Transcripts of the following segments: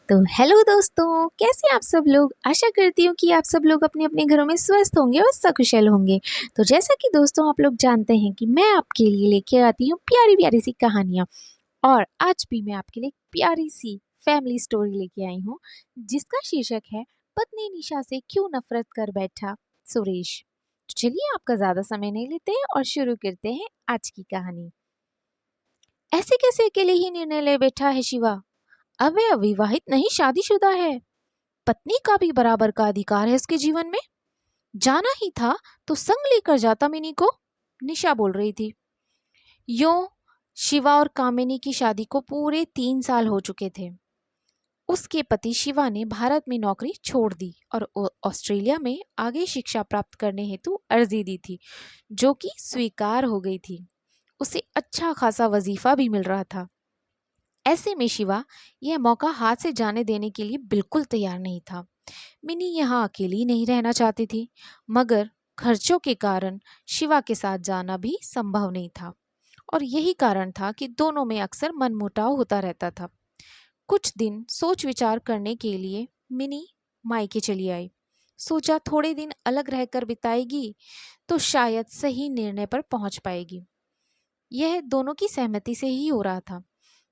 तो हेलो दोस्तों, कैसे आप सब लोग। आशा करती हूँ कि आप सब लोग अपने अपने घरों में स्वस्थ होंगे और सकुशल होंगे। तो जैसा कि दोस्तों आप लोग जानते हैं कि मैं आपके लिए लेके आती हूँ प्यारी प्यारी सी कहानियाँ। और आज भी मैं आपके लिए एक प्यारी सी फैमिली स्टोरी लेके आई हूँ, जिसका शीर्षक है पत्नी निशा से क्यों नफरत कर बैठा सुरेश। तो चलिए आपका ज्यादा समय नहीं लेते हैं और शुरू करते हैं आज की कहानी। ऐसे कैसे अकेले ही निर्णय ले बैठा है शिवा। अब वह अविवाहित नहीं, शादीशुदा है। पत्नी का भी बराबर का अधिकार है उसके जीवन में। जाना ही था तो संग लेकर जाता मिनी को। निशा बोल रही थी। यूं शिवा और कामिनी की शादी को पूरे 3 साल हो चुके थे। उसके पति शिवा ने भारत में नौकरी छोड़ दी और ऑस्ट्रेलिया में आगे शिक्षा प्राप्त करने हेतु अर्जी दी थी, जो कि स्वीकार हो गई थी। उसे अच्छा खासा वजीफा भी मिल रहा था। ऐसे में शिवा यह मौका हाथ से जाने देने के लिए बिल्कुल तैयार नहीं था। मिनी यहाँ अकेली नहीं रहना चाहती थी, मगर खर्चों के कारण शिवा के साथ जाना भी संभव नहीं था। और यही कारण था कि दोनों में अक्सर मनमुटाव होता रहता था। कुछ दिन सोच विचार करने के लिए मिनी मायके चली आई। सोचा थोड़े दिन अलग रहकर बिताएगी तो शायद सही निर्णय पर पहुंच पाएगी। यह दोनों की सहमति से ही हो रहा था।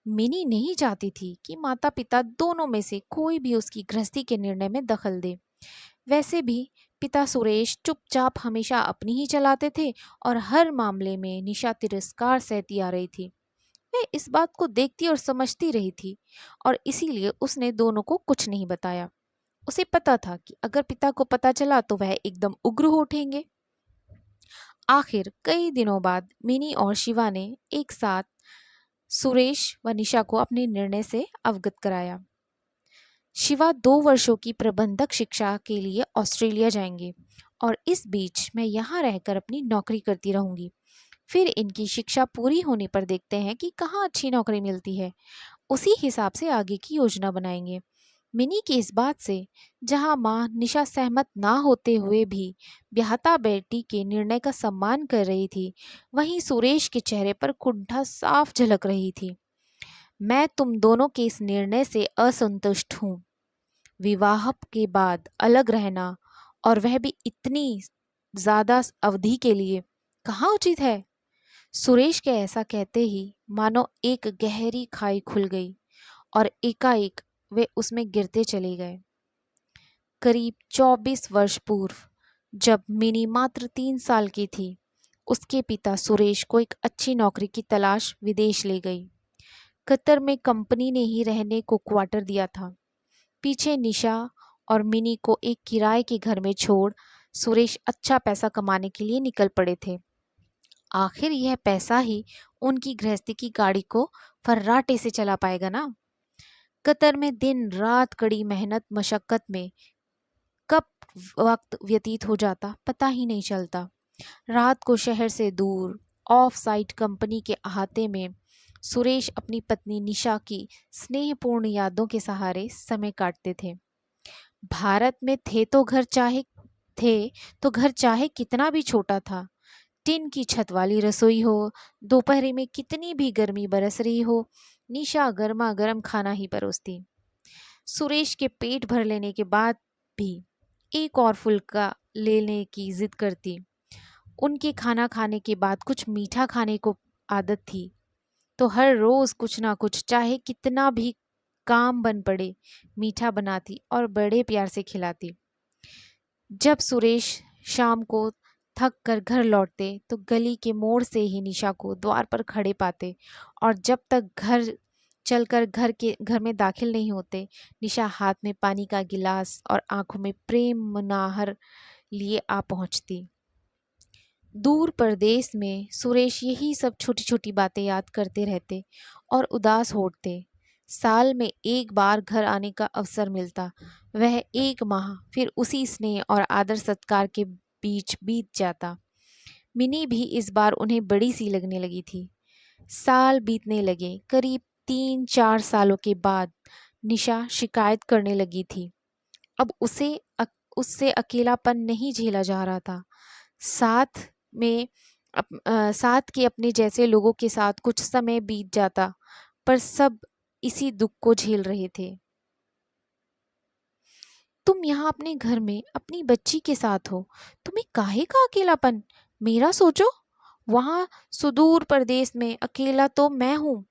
मिनी नहीं चाहती थी कि माता पिता दोनों में से कोई भी उसकी गृहस्थी के निर्णय में दखल दे। वैसे भी पिता सुरेश चुपचाप हमेशा अपनी ही चलाते थे और हर मामले में निशा तिरस्कार सहती आ रही थी। वह इस बात को देखती और समझती रही थी और इसीलिए उसने दोनों को कुछ नहीं बताया। उसे पता था कि अगर पिता को पता चला तो वह एकदम उग्र हो उठेंगे। आखिर कई दिनों बाद मिनी और शिवा ने एक साथ सुरेश व निशा को अपने निर्णय से अवगत कराया। शिवा 2 वर्षों की प्रबंधक शिक्षा के लिए ऑस्ट्रेलिया जाएंगे और इस बीच मैं यहाँ रहकर अपनी नौकरी करती रहूंगी। फिर इनकी शिक्षा पूरी होने पर देखते हैं कि कहाँ अच्छी नौकरी मिलती है। उसी हिसाब से आगे की योजना बनाएंगे। मिनी की इस बात से जहां मां निशा सहमत ना होते हुए भी ब्याहता बेटी के निर्णय का सम्मान कर रही थी, वहीं सुरेश के चेहरे पर कुंठा साफ झलक रही थी। मैं तुम दोनों के इस निर्णय से असंतुष्ट हूँ। विवाह के बाद अलग रहना, और वह भी इतनी ज्यादा अवधि के लिए, कहाँ उचित है। सुरेश के ऐसा कहते ही मानो एक गहरी खाई खुल गई और एकाएक वे उसमें गिरते चले गए। करीब 24 वर्ष पूर्व, जब मिनी मात्र 3 साल की थी, उसके पिता सुरेश को एक अच्छी नौकरी की तलाश विदेश ले गई। कतर में कंपनी ने ही रहने को क्वार्टर दिया था। पीछे निशा और मिनी को एक किराए के घर में छोड़ सुरेश अच्छा पैसा कमाने के लिए निकल पड़े थे। आखिर यह पैसा ही उनकी गृहस्थी की गाड़ी को फर्राटे से चला पाएगा ना। कतर में दिन रात कड़ी मेहनत मशक्कत में कब वक्त व्यतीत हो जाता पता ही नहीं चलता। रात को शहर से दूर ऑफ साइट कंपनी के अहाते में सुरेश अपनी पत्नी निशा की स्नेहपूर्ण यादों के सहारे समय काटते थे। भारत में थे तो घर चाहे कितना भी छोटा था, टिन की छत वाली रसोई हो, दोपहर में कितनी भी गर्मी बरस रही हो, निशा गर्मा गर्म खाना ही परोसती। सुरेश के पेट भर लेने के बाद भी एक और फुल्का लेने की जिद करती। उनके खाना खाने के बाद कुछ मीठा खाने को आदत थी, तो हर रोज कुछ ना कुछ, चाहे कितना भी काम बन पड़े, मीठा बनाती और बड़े प्यार से खिलाती। जब सुरेश शाम को थक कर घर लौटते तो गली के मोड़ से ही निशा को द्वार पर खड़े पाते, और जब तक घर में दाखिल नहीं होते, निशा हाथ में पानी का गिलास और आंखों में प्रेम मनाहर लिए आ पहुंचती। दूर परदेश में सुरेश यही सब छोटी छोटी बातें याद करते रहते और उदास होते। साल में एक बार घर आने का अवसर मिलता। वह 1 माह फिर उसी स्नेह और आदर सत्कार के बीच बीत जाता। मिनी भी इस बार उन्हें बड़ी सी लगने लगी थी। साल बीतने लगे। करीब 3-4 सालों के बाद निशा शिकायत करने लगी थी। अब उससे अकेलापन नहीं झेला जा रहा था। साथ में साथ के अपने जैसे लोगों के साथ कुछ समय बीत जाता, पर सब इसी दुख को झेल रहे थे। तुम यहाँ अपने घर में अपनी बच्ची के साथ हो, तुम्हें काहे का अकेलापन? मेरा सोचो, वहाँ सुदूर प्रदेश में अकेला तो मैं हूँ।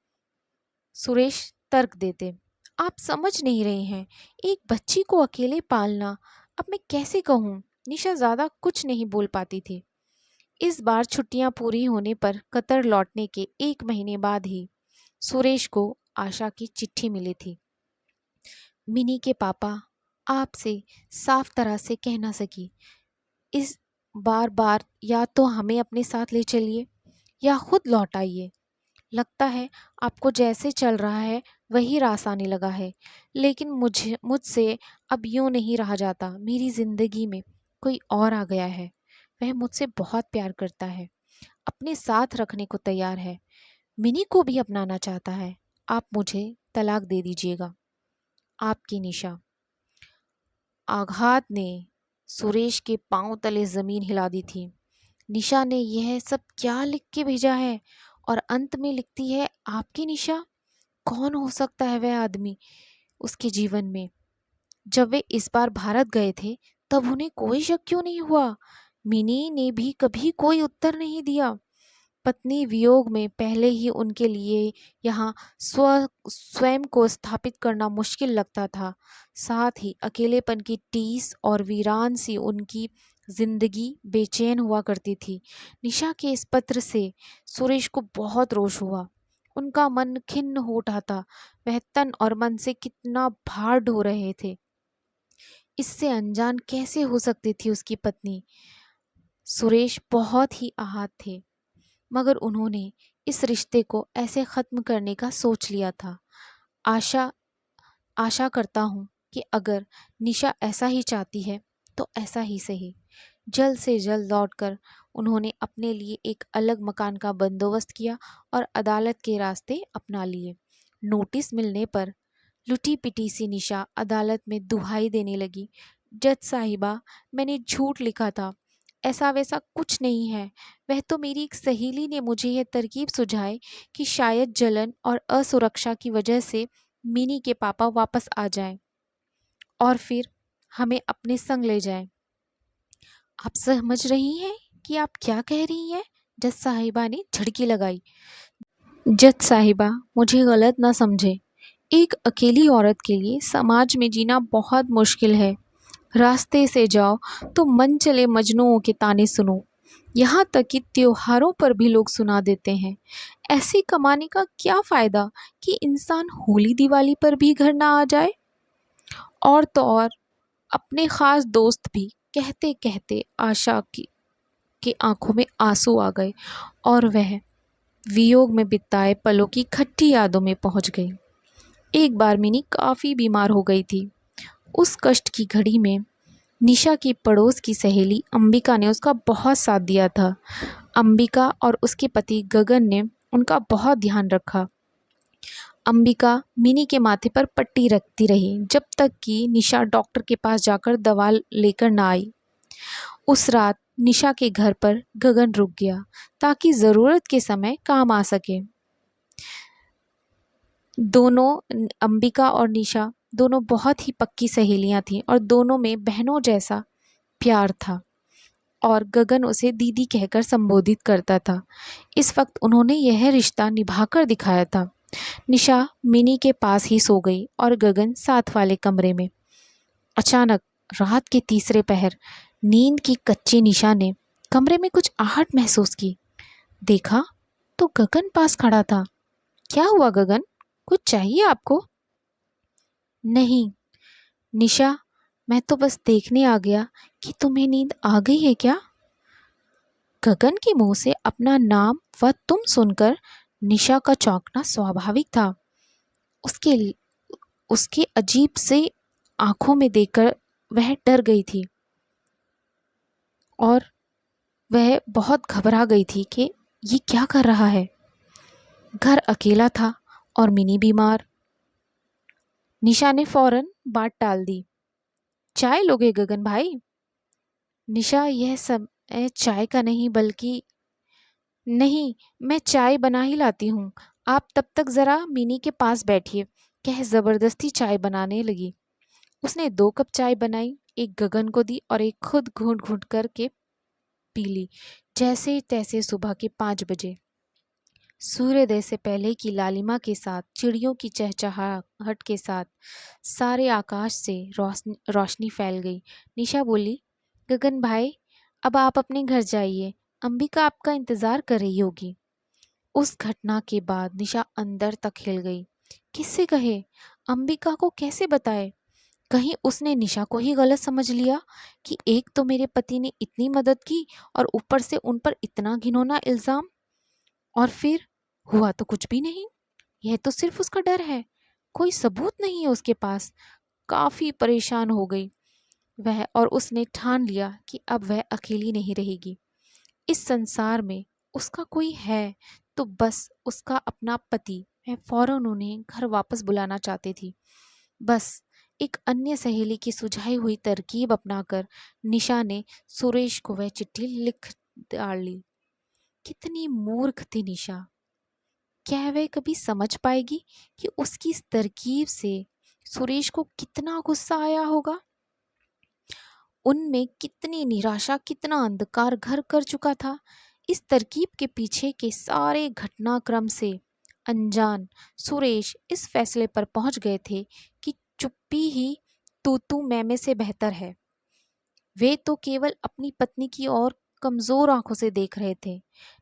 सुरेश तर्क देते। आप समझ नहीं रहे हैं, एक बच्ची को अकेले पालना। अब मैं कैसे कहूँ? निशा ज्यादा कुछ नहीं बोल पाती थी। इस बार छुट्टियां पूरी होने पर कतर लौटने के 1 महीने बाद ही सुरेश को आशा की चिट्ठी मिली थी। मिनी के पापा आपसे साफ तरह से कह ना सकी, इस बार बार या तो हमें अपने साथ ले चलिए या खुद लौट आइए। लगता है आपको जैसे चल रहा है वही रास आने लगा है, लेकिन मुझसे अब यूं नहीं रहा जाता। मेरी जिंदगी में कोई और आ गया है। वह मुझसे बहुत प्यार करता है, अपने साथ रखने को तैयार है, मिनी को भी अपनाना चाहता है। आप मुझे तलाक दे दीजिएगा। आपकी निशा। आघात ने सुरेश के पांव तले जमीन हिला दी थी। निशा ने यह सब क्या लिख के भेजा है? और अंत में लिखती है आपकी निशा। कौन हो सकता है वह आदमी उसके जीवन में? जब वे इस बार भारत गए थे तब उन्हें कोई शक क्यों नहीं हुआ? मिनी ने भी कभी कोई उत्तर नहीं दिया। पत्नी वियोग में पहले ही उनके लिए यहाँ स्वयं को स्थापित करना मुश्किल लगता था। साथ ही अकेलेपन की टीस और वीरान सी उनकी जिंदगी बेचैन हुआ करती थी। निशा के इस पत्र से सुरेश को बहुत रोष हुआ। उनका मन खिन्न हो उठा था। वह तन और मन से कितना भार ढो रहे थे। इससे अनजान कैसे हो सकती थी उसकी पत्नी? सुरेश बहुत ही आहत थे, मगर उन्होंने इस रिश्ते को ऐसे खत्म करने का सोच लिया था। आशा आशा करता हूँ कि अगर निशा ऐसा ही चाहती है तो ऐसा ही सही। जल्द से जल्द लौटकर उन्होंने अपने लिए एक अलग मकान का बंदोबस्त किया और अदालत के रास्ते अपना लिए। नोटिस मिलने पर लुटी पिटी सी निशा अदालत में दुहाई देने लगी। जज साहिबा, मैंने झूठ लिखा था, ऐसा वैसा कुछ नहीं है। वह तो मेरी एक सहेली ने मुझे यह तरकीब सुझाई कि शायद जलन और असुरक्षा की वजह से मिनी के पापा वापस आ जाएं और फिर हमें अपने संग ले जाएं। आप समझ रही हैं कि आप क्या कह रही हैं? जज साहिबा ने झड़की लगाई। जज साहिबा, मुझे गलत ना समझे। एक अकेली औरत के लिए समाज में जीना बहुत मुश्किल है। रास्ते से जाओ तो मन चले मजनुओं के ताने सुनो। यहाँ तक कि त्योहारों पर भी लोग सुना देते हैं। ऐसी कमाने का क्या फ़ायदा कि इंसान होली दिवाली पर भी घर ना आ जाए? और तो और अपने ख़ास दोस्त भी कहते कहते आशा की के आंखों में आंसू आ गए और वह वियोग में बिताए पलों की खट्टी यादों में पहुंच गई। एक बार मिनी काफ़ी बीमार हो गई थी। उस कष्ट की घड़ी में निशा की पड़ोस की सहेली अंबिका ने उसका बहुत साथ दिया था। अंबिका और उसके पति गगन ने उनका बहुत ध्यान रखा। अंबिका मिनी के माथे पर पट्टी रखती रही जब तक कि निशा डॉक्टर के पास जाकर दवा लेकर ना आई। उस रात निशा के घर पर गगन रुक गया ताकि ज़रूरत के समय काम आ सके। दोनों, अंबिका और निशा दोनों बहुत ही पक्की सहेलियां थीं और दोनों में बहनों जैसा प्यार था और गगन उसे दीदी कहकर संबोधित करता था। इस वक्त उन्होंने यह रिश्ता निभाकर दिखाया था। निशा मिनी के पास ही सो गई और गगन साथ वाले कमरे में। अचानक रात के तीसरे पहर नींद की कच्ची निशा ने कमरे में कुछ आहट महसूस की। देखा तो गगन पास खड़ा था। क्या हुआ गगन, कुछ चाहिए आपको? नहीं निशा, मैं तो बस देखने आ गया कि तुम्हें नींद आ गई है क्या। गगन के मुंह से अपना नाम व तुम सुनकर निशा का चौंकना स्वाभाविक था। उसके उसके अजीब से आंखों में देखकर वह डर गई थी और वह बहुत घबरा गई थी कि ये क्या कर रहा है। घर अकेला था और मिनी बीमार। निशा ने फौरन बात टाल दी। चाय लोगे गगन भाई? निशा, यह सब चाय का नहीं बल्कि नहीं, मैं चाय बना ही लाती हूँ। आप तब तक ज़रा मिनी के पास बैठिए, कह ज़बरदस्ती चाय बनाने लगी। उसने 2 कप चाय बनाई, एक गगन को दी और एक खुद घूंट-घूंट करके पी ली। जैसे तैसे सुबह के 5 बजे सूर्योदय से पहले की लालिमा के साथ, चिड़ियों की चहचहाहट के साथ सारे आकाश से रोशनी फैल गई। निशा बोली, गगन भाई, अब आप अपने घर जाइए, अंबिका आपका इंतजार कर रही होगी। उस घटना के बाद निशा अंदर तक हिल गई। किससे कहे? अंबिका को कैसे बताए? कहीं उसने निशा को ही गलत समझ लिया कि एक तो मेरे पति ने इतनी मदद की और ऊपर से उन पर इतना घिनौना इल्जाम। और फिर हुआ तो कुछ भी नहीं। यह तो सिर्फ उसका डर है, कोई सबूत नहीं है उसके पास। काफी परेशान हो गई वह और उसने ठान लिया कि अब वह अकेली नहीं रहेगी। इस संसार में उसका कोई है तो बस उसका अपना पति। वह फौरन उन्हें घर वापस बुलाना चाहती थी। बस एक अन्य सहेली की सुझाई हुई तरकीब अपनाकर निशा ने सुरेश को वह चिट्ठी लिख डाली। कितनी मूर्ख थी निशा। क्या वह कभी समझ पाएगी कि उसकी इस तरकीब से सुरेश को कितना गुस्सा आया होगा? उनमें कितनी निराशा, कितना अंधकार घर कर चुका था। इस तरकीब के पीछे के सारे घटनाक्रम से अनजान सुरेश इस फैसले पर पहुंच गए थे कि चुप्पी ही तू मैं से बेहतर है। वे तो केवल अपनी पत्नी की ओर कमजोर आंखों से देख रहे थे।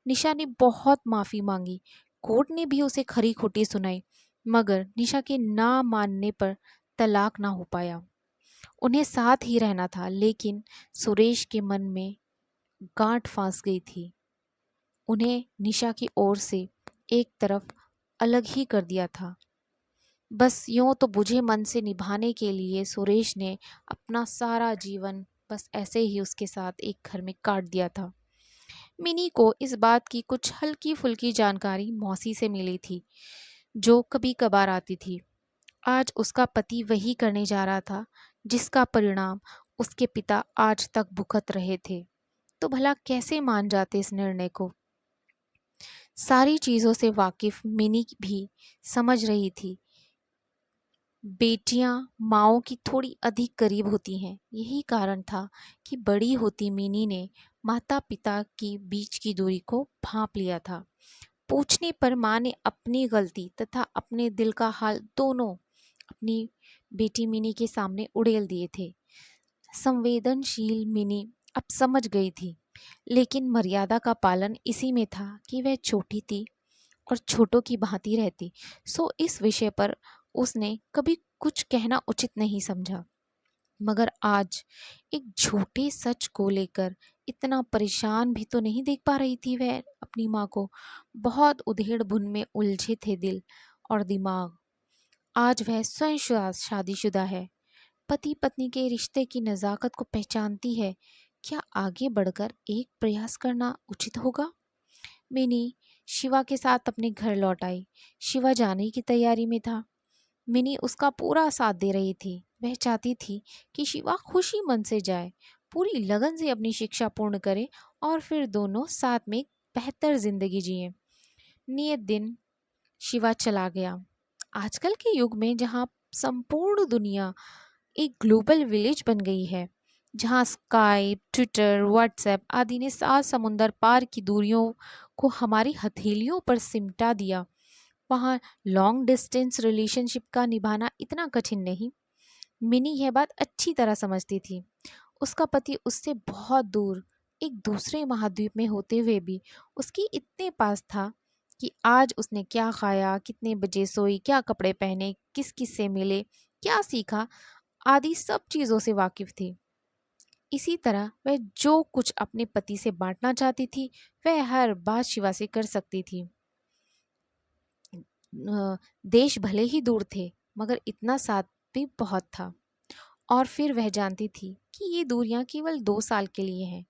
निशा ने बहुत माफी मांगी, कोर्ट ने भी उसे खरी खोटी सुनाई, मगर निशा के ना मानने पर तलाक ना हो पाया। उन्हें साथ ही रहना था, लेकिन सुरेश के मन में गांठ फांस गई थी। उन्हें निशा की ओर से एक तरफ अलग ही कर दिया था। बस यूं तो बुझे मन से निभाने के लिए सुरेश ने अपना सारा जीवन बस ऐसे ही उसके साथ एक घर में काट दिया था। मिनी को इस बात की कुछ हल्की फुल्की जानकारी मौसी से मिली थी, जो कभी कभार आती थी। आज उसका पति वही करने जा रहा था जिसका परिणाम उसके पिता आज तक भुगत रहे थे। तो भला कैसे मान जाते इस निर्णय को? सारी चीजों से वाकिफ मिनी भी समझ रही थी, बेटियां माओ की थोड़ी अधिक करीब होती हैं। यही कारण था कि बड़ी होती मिनी ने माता पिता की बीच की दूरी को भांप लिया था। पूछने पर माँ ने अपनी गलती तथा अपने दिल का हाल दोनों अपनी बेटी मिनी के सामने उड़ेल दिए थे। संवेदनशील मिनी अब समझ गई थी, लेकिन मर्यादा का पालन इसी में था कि वह छोटी थी और छोटों की भांति रहती। सो इस विषय पर उसने कभी कुछ कहना उचित नहीं समझा। मगर आज एक झूठे सच को लेकर इतना परेशान भी तो नहीं देख पा रही थी वह अपनी माँ को। बहुत उधेड़ बुन में उलझे थे दिल और दिमाग। आज वह स्वयं शादीशुदा है, पति पत्नी के रिश्ते की नज़ाकत को पहचानती है। क्या आगे बढ़कर एक प्रयास करना उचित होगा? मिनी शिवा के साथ अपने घर लौट आई। शिवा जाने की तैयारी में था। मिनी उसका पूरा साथ दे रही थी। वह चाहती थी कि शिवा खुशी मन से जाए, पूरी लगन से अपनी शिक्षा पूर्ण करे और फिर दोनों साथ में एक बेहतर जिंदगी जिए। नियत दिन शिवा चला गया। आजकल के युग में जहाँ संपूर्ण दुनिया एक ग्लोबल विलेज बन गई है, जहाँ स्काइप, ट्विटर, व्हाट्सएप आदि ने सात समुंदर पार की दूरियों को हमारी हथेलियों पर सिमटा दिया, वहाँ लॉन्ग डिस्टेंस रिलेशनशिप का निभाना इतना कठिन नहीं। मिनी यह बात अच्छी तरह समझती थी। उसका पति उससे बहुत दूर एक दूसरे महाद्वीप में होते हुए भी उसकी इतने पास था कि आज उसने क्या खाया, कितने बजे सोई, क्या कपड़े पहने, किस किस से मिले, क्या सीखा आदि सब चीज़ों से वाकिफ थी। इसी तरह वह जो कुछ अपने पति से बांटना चाहती थी, वह हर बात शिवा से कर सकती थी। देश भले ही दूर थे, मगर इतना साथ भी बहुत था। और फिर वह जानती थी कि ये दूरियां केवल 2 साल के लिए हैं।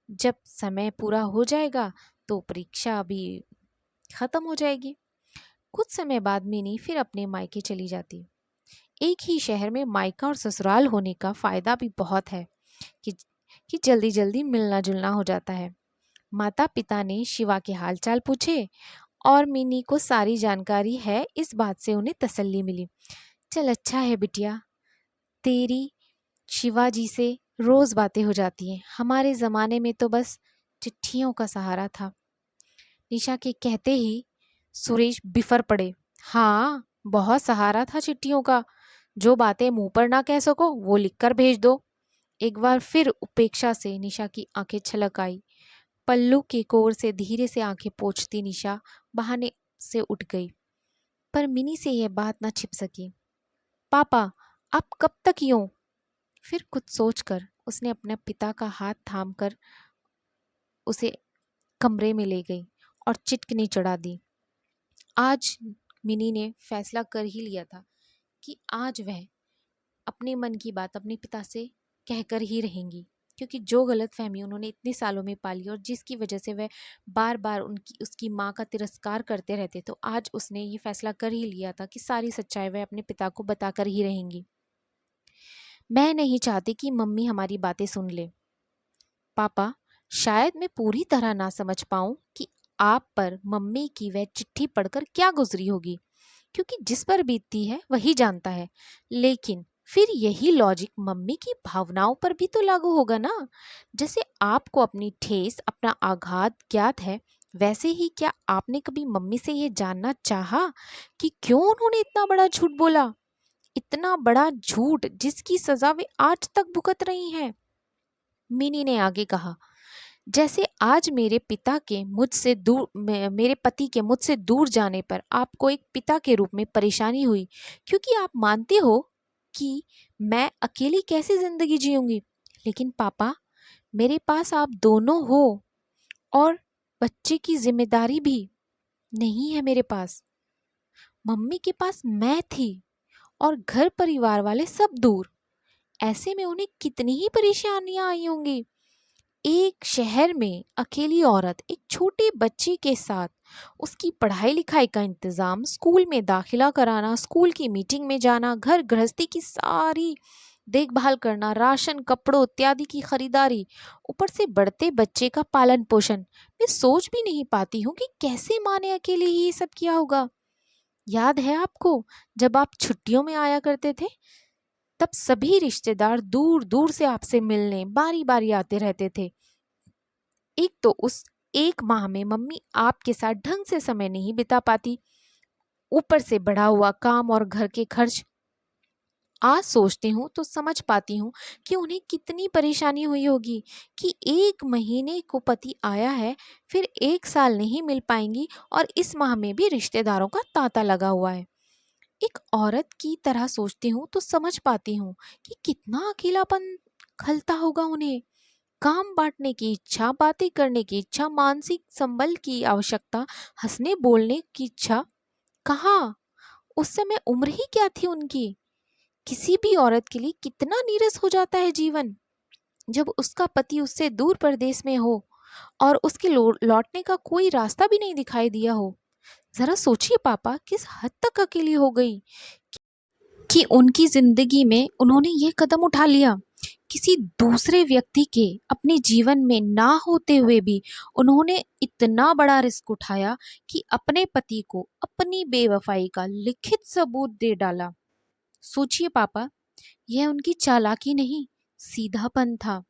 जब समय पूरा हो जाएगा तो परीक्षा भी खत्म हो जाएगी। कुछ समय बाद मिनी फिर अपने मायके चली जाती। एक ही शहर में मायका और ससुराल होने का फायदा भी बहुत है कि जल्दी जल्दी मिलना जुलना हो जाता है। माता पिता ने शिवा के हालचाल पूछे और मिनी को सारी जानकारी है, इस बात से उन्हें तसल्ली मिली। चल अच्छा है बिटिया, तेरी शिवाजी से रोज़ बातें हो जाती हैं, हमारे ज़माने में तो बस चिट्ठियों का सहारा था। निशा के कहते ही सुरेश बिफर पड़े। हाँ, बहुत सहारा था चिट्ठियों का। जो बातें मुंह पर ना कह सको वो लिखकर भेज दो। एक बार फिर उपेक्षा से निशा की आंखें छलक आई। पल्लू की कोर से धीरे से आंखें पोंछती निशा बहाने से उठ गई, पर मिनी से यह बात ना छिप सकी। पापा, आप कब तक यूं? फिर कुछ सोचकर उसने अपने पिता का हाथ थामकर उसे कमरे में ले गई और चिटकनी चढ़ा दी। आज मिनी ने फैसला कर ही लिया था कि आज वह अपने मन की बात अपने पिता से कहकर ही रहेंगी, क्योंकि जो गलतफहमी उन्होंने इतने सालों में पाली और जिसकी वजह से वह बार बार उनकी उसकी माँ का तिरस्कार करते रहते, तो आज उसने ये फैसला कर ही लिया था कि सारी सच्चाई वह अपने पिता को बताकर ही रहेंगी। मैं नहीं चाहती कि मम्मी हमारी बातें सुन ले। पापा, शायद मैं पूरी तरह ना समझ पाऊं कि आप पर मम्मी की वह चिट्ठी पढ़कर क्या गुजरी होगी, क्योंकि जिस पर बीतती है वही जानता है। लेकिन फिर यही लॉजिक मम्मी की भावनाओं पर भी तो लागू होगा ना। जैसे आपको अपनी ठेस, अपना आघात ज्ञात है, वैसे ही क्या आपने कभी मम्मी से ये जानना चाहा कि क्यों उन्होंने इतना बड़ा झूठ बोला? इतना बड़ा झूठ जिसकी सजा वे आज तक भुगत रही हैं। मिनी ने आगे कहा, जैसे आज मेरे पति के मुझसे दूर जाने पर आपको एक पिता के रूप में परेशानी हुई, क्योंकि आप मानते हो कि मैं अकेली कैसे जिंदगी जीऊंगी। लेकिन पापा, मेरे पास आप दोनों हो और बच्चे की जिम्मेदारी भी नहीं है मेरे पास। मम्मी के पास मैं थी और घर परिवार वाले सब दूर। ऐसे में उन्हें कितनी ही परेशानियां आई होंगी। एक शहर में अकेली औरत एक छोटे बच्चे के साथ, उसकी पढ़ाई लिखाई का इंतजाम, स्कूल में दाखिला कराना, स्कूल की मीटिंग में जाना, घर गृहस्थी की सारी देखभाल करना, राशन कपड़ों इत्यादि की खरीदारी, ऊपर से बढ़ते बच्चे का पालन पोषण। मैं सोच भी नहीं पाती हूँ कि कैसे माँ ने अकेले ही ये सब किया होगा। याद है आपको, जब आप छुट्टियों में आया करते थे, तब सभी रिश्तेदार दूर दूर से आपसे मिलने बारी बारी आते रहते थे। एक तो उस एक माह में मम्मी आपके साथ ढंग से समय नहीं बिता पाती, ऊपर से बढ़ा हुआ काम और घर के खर्च। आज सोचती हूँ तो समझ पाती हूँ कि उन्हें कितनी परेशानी हुई होगी कि 1 महीने को पति आया है, फिर 1 साल नहीं मिल पाएंगी और इस माह में भी रिश्तेदारों का तांता लगा हुआ है। एक औरत की तरह सोचती हूँ तो समझ पाती हूँ कि कितना अकेलापन खलता होगा उन्हें। काम बांटने की इच्छा, बातें करने की इच्छा, मानसिक संबल की आवश्यकता, हंसने बोलने की इच्छा। कहाँ? उस समय उम्र ही क्या थी उनकी? किसी भी औरत के लिए कितना नीरस हो जाता है जीवन जब उसका पति उससे दूर प्रदेश में हो और उसके लौटने का कोई रास्ता भी नहीं दिखाई दिया हो। जरा सोचिए पापा, किस हद तक अकेली हो गई कि उनकी जिंदगी में उन्होंने ये कदम उठा लिया। किसी दूसरे व्यक्ति के अपने जीवन में ना होते हुए भी उन्होंने इतना बड़ा रिस्क उठाया कि अपने पति को अपनी बेवफाई का लिखित सबूत दे डाला। सोचिए पापा, यह उनकी चालाकी नहीं, सीधापन था।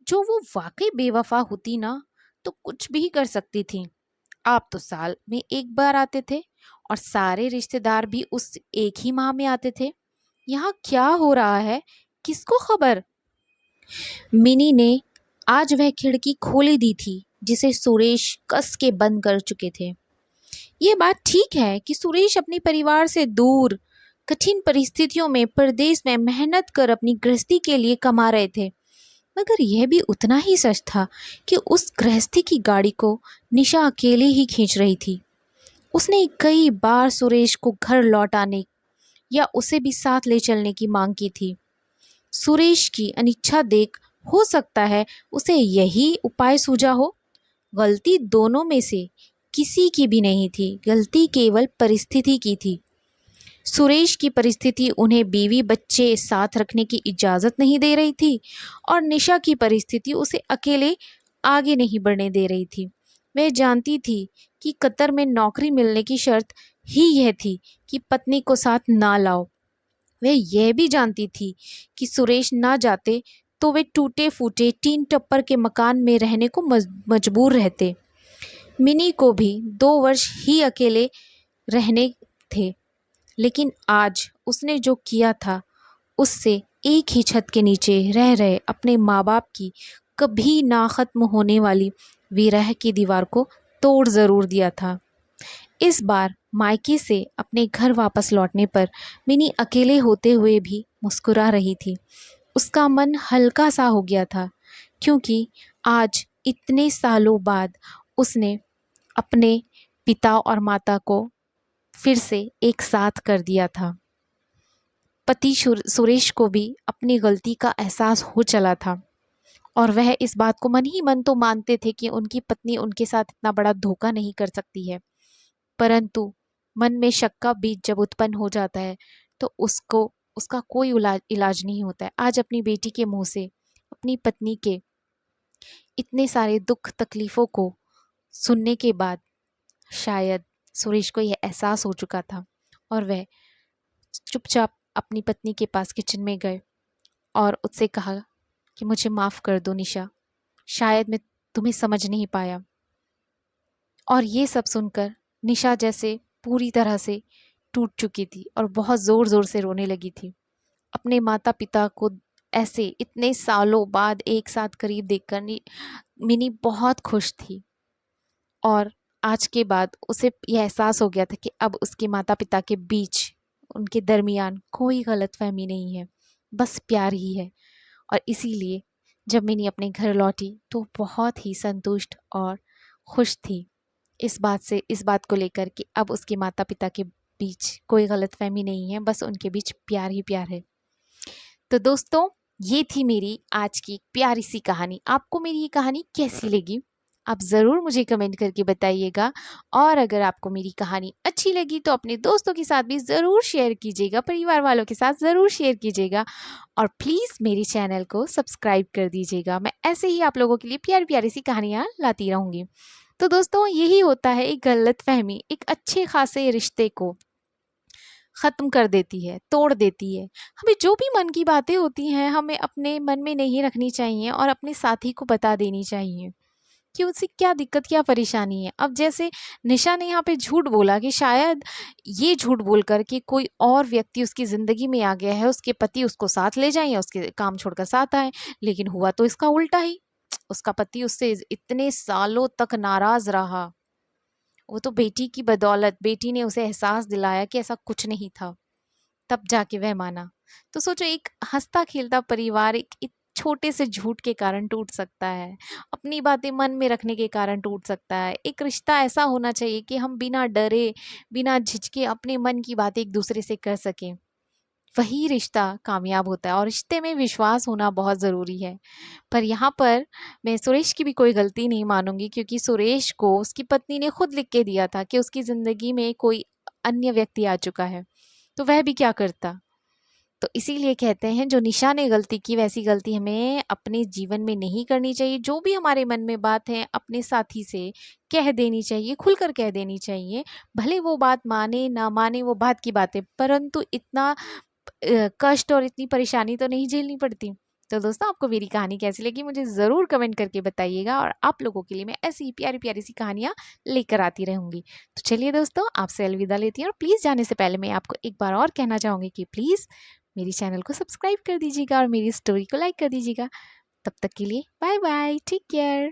जो वो वाकई बेवफा होती ना, तो कुछ भी कर सकती थी। आप तो साल में एक बार आते थे और सारे रिश्तेदार भी उस एक ही माह में आते थे। यहाँ क्या हो रहा है, किसको खबर? मिनी ने आज वह खिड़की खोली दी थी जिसे सुरेश कस के बंद कर चुके थे। ये बात ठीक है कि सुरेश अपने परिवार से दूर कठिन परिस्थितियों में परदेश में मेहनत कर अपनी गृहस्थी के लिए कमा रहे थे, मगर यह भी उतना ही सच था कि उस गृहस्थी की गाड़ी को निशा अकेले ही खींच रही थी। उसने कई बार सुरेश को घर लौट आने या उसे भी साथ ले चलने की मांग की थी। सुरेश की अनिच्छा देख हो सकता है उसे यही उपाय सूझा हो। गलती दोनों में से किसी की भी नहीं थी, गलती केवल परिस्थिति की थी। सुरेश की परिस्थिति उन्हें बीवी बच्चे साथ रखने की इजाज़त नहीं दे रही थी और निशा की परिस्थिति उसे अकेले आगे नहीं बढ़ने दे रही थी। वह जानती थी कि कतर में नौकरी मिलने की शर्त ही यह थी कि पत्नी को साथ ना लाओ। वह यह भी जानती थी कि सुरेश ना जाते तो वे टूटे फूटे टीन टप्पर के मकान में रहने को मजबूर रहते। मिनी को भी 2 वर्ष ही अकेले रहने थे, लेकिन आज उसने जो किया था उससे एक ही छत के नीचे रह रहे अपने माँ बाप की कभी ना ख़त्म होने वाली विरह की दीवार को तोड़ ज़रूर दिया था। इस बार मायके से अपने घर वापस लौटने पर मिनी अकेले होते हुए भी मुस्कुरा रही थी। उसका मन हल्का सा हो गया था, क्योंकि आज इतने सालों बाद उसने अपने पिता और माता को फिर से एक साथ कर दिया था। पति सुरेश को भी अपनी गलती का एहसास हो चला था और वह इस बात को मन ही मन तो मानते थे कि उनकी पत्नी उनके साथ इतना बड़ा धोखा नहीं कर सकती है, परंतु मन में शक का बीज जब उत्पन्न हो जाता है तो उसका कोई इलाज नहीं होता है। आज अपनी बेटी के मुंह से अपनी पत्नी के इतने सारे दुख तकलीफ़ों को सुनने के बाद शायद सुरेश को यह एहसास हो चुका था और वह चुपचाप अपनी पत्नी के पास किचन में गए और उससे कहा कि मुझे माफ़ कर दो निशा, शायद मैं तुम्हें समझ नहीं पाया। और ये सब सुनकर निशा जैसे पूरी तरह से टूट चुकी थी और बहुत ज़ोर ज़ोर से रोने लगी थी। अपने माता पिता को ऐसे इतने सालों बाद एक साथ करीब देखकर मिनी बहुत खुश थी और आज के बाद उसे यह एहसास हो गया था कि अब उसके माता पिता के बीच, उनके दरमियान कोई गलतफहमी नहीं है, बस प्यार ही है। और इसीलिए जब मिनी अपने घर लौटी तो बहुत ही संतुष्ट और खुश थी इस बात को लेकर कि अब उसके माता पिता के बीच कोई गलतफहमी नहीं है, बस उनके बीच प्यार ही प्यार है। तो दोस्तों, ये थी मेरी आज की प्यारी सी कहानी। आपको मेरी ये कहानी कैसी लगी आप ज़रूर मुझे कमेंट करके बताइएगा। और अगर आपको मेरी कहानी अच्छी लगी तो अपने दोस्तों के साथ भी ज़रूर शेयर कीजिएगा, परिवार वालों के साथ ज़रूर शेयर कीजिएगा और प्लीज़ मेरे चैनल को सब्सक्राइब कर दीजिएगा। मैं ऐसे ही आप लोगों के लिए प्यारी प्यारी सी कहानियाँ लाती रहूँगी। तो दोस्तों, यही होता है एक गलतफहमी एक अच्छे खासे रिश्ते को ख़त्म कर देती है, तोड़ देती है। हमें जो भी मन की बातें होती हैं हमें अपने मन में नहीं रखनी चाहिए और अपने साथी को बता देनी चाहिए कि उससे क्या दिक्कत क्या परेशानी है। अब जैसे निशा ने यहाँ पे झूठ बोला कि शायद ये झूठ बोल कर कि कोई और व्यक्ति उसकी ज़िंदगी में आ गया है, उसके पति उसको साथ ले जाएं या उसके काम छोड़कर साथ आए, लेकिन हुआ तो इसका उल्टा ही। उसका पति उससे इतने सालों तक नाराज़ रहा। वो तो बेटी की बदौलत, बेटी ने उसे एहसास दिलाया कि ऐसा कुछ नहीं था, तब जाके वह माना। तो सोचो, एक हंसता खेलता परिवार एक छोटे से झूठ के कारण टूट सकता है, अपनी बातें मन में रखने के कारण टूट सकता है। एक रिश्ता ऐसा होना चाहिए कि हम बिना डरे, बिना झिझके अपने मन की बातें एक दूसरे से कर सकें, वही रिश्ता कामयाब होता है और रिश्ते में विश्वास होना बहुत ज़रूरी है। पर यहाँ पर मैं सुरेश की भी कोई गलती नहीं मानूंगी, क्योंकि सुरेश को उसकी पत्नी ने खुद लिख के दिया था कि उसकी ज़िंदगी में कोई अन्य व्यक्ति आ चुका है, तो वह भी क्या करता। तो इसीलिए कहते हैं जो निशा ने गलती की वैसी गलती हमें अपने जीवन में नहीं करनी चाहिए। जो भी हमारे मन में बात है अपने साथी से कह देनी चाहिए, खुलकर कह देनी चाहिए। भले वो बात माने ना माने वो बात की बात है, परंतु इतना कष्ट और इतनी परेशानी तो नहीं झेलनी पड़ती। तो दोस्तों, आपको मेरी कहानी कैसी लगी मुझे ज़रूर कमेंट करके बताइएगा और आप लोगों के लिए मैं ऐसी ही प्यारी प्यारी सी कहानियाँ लेकर आती रहूँगी। तो चलिए दोस्तों, आपसे अलविदा लेती हूँ और प्लीज़ जाने से पहले मैं आपको एक बार और कहना चाहूँगी कि प्लीज़ मेरी चैनल को सब्सक्राइब कर दीजिएगा और मेरी स्टोरी को लाइक कर दीजिएगा। तब तक के लिए बाय बाय, टेक केयर।